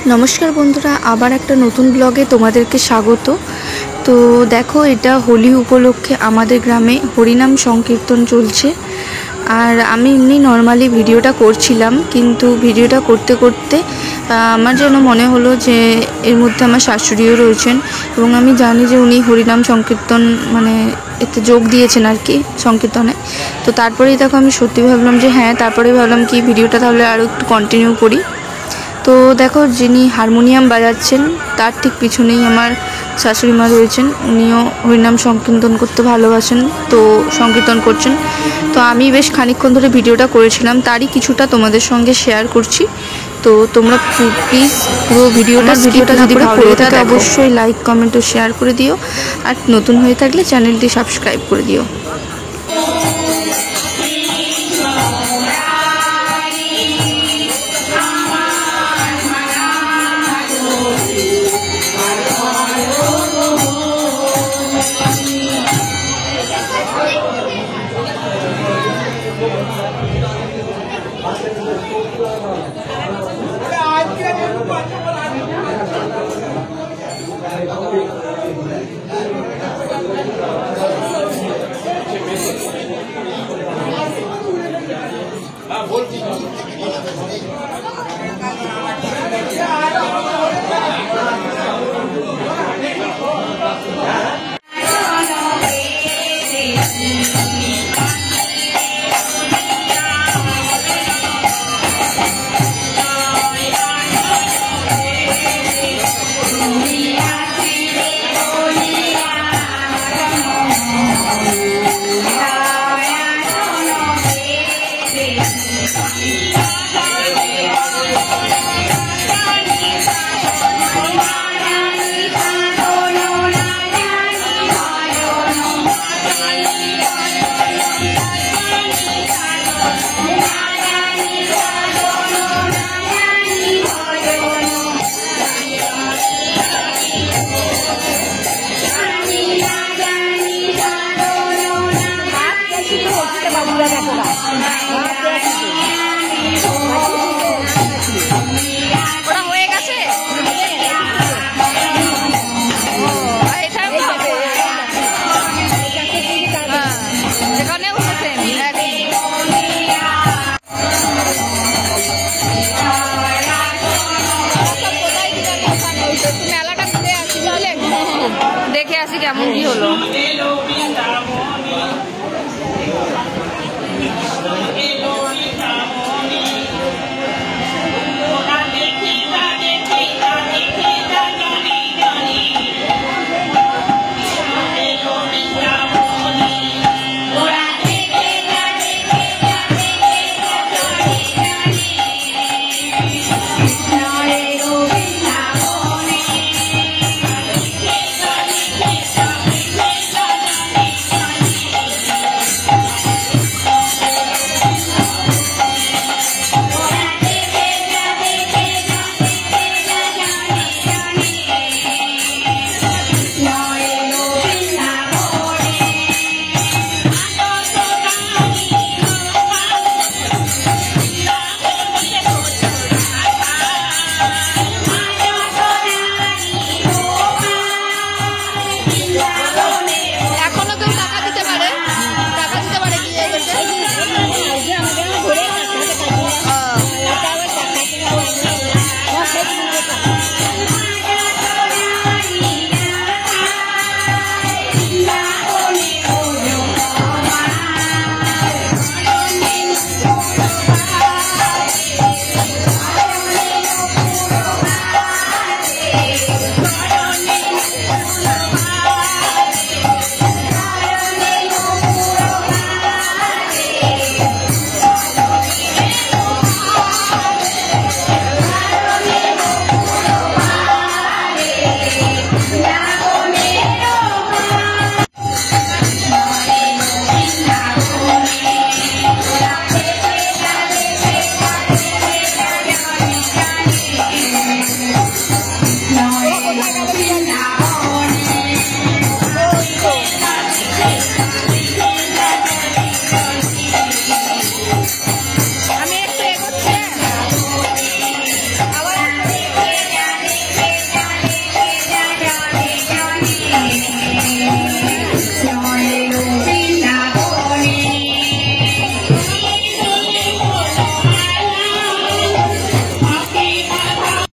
नमस्कार बंधुरा आबार एक नतून ब्लगे तुम्हादेरके स्वागत। तो देखो एटा होली उपलक्षे आमादेर ग्रामे हरिनाम संकीर्तन चलछे और आमी एमनी नर्माली भिडियोटा करछिलाम, किन्तु भिडियोटा करते करते आमार जेन मने हलो जे एर मध्य आमार शाशुड़िओ रयेछेन एबं आमी जानी जे उनी हरिनाम संकीर्तन माने एते जोग दिएछेन आर कि संकीर्तने। तो तारपरेई देखो आमी सत्यि भाबलाम जे हाँ, तारपरे भाबलाम कि भिडियोटा ताहले आरो एकटु कन्टिनिउ करी। तो देखो जिनी हारमोनियम बाजाচ্ছেন तार ठीक पिछनेई आमार शाশুড়ি मा रयेছেন, उनिও हरिनाम संकीर्तन करते भालोबासेन, तो संकीर्तन करছেন। तो आमी बेश खानिकक्षण धरे भिडियोटा करेছিলাম, तारই কিছুটা তোমাদের সঙ্গে শেয়ার করছি। তো তোমরা প্লিজ পুরো ভিডিওটা যদি ভালো লাগে তাহলে অবশ্যই লাইক কমেন্ট ও শেয়ার করে দিও, আর নতুন হয়ে থাকলে চ্যানেলটি সাবস্ক্রাইব করে দিও। देखे आसि केमन कि हलो।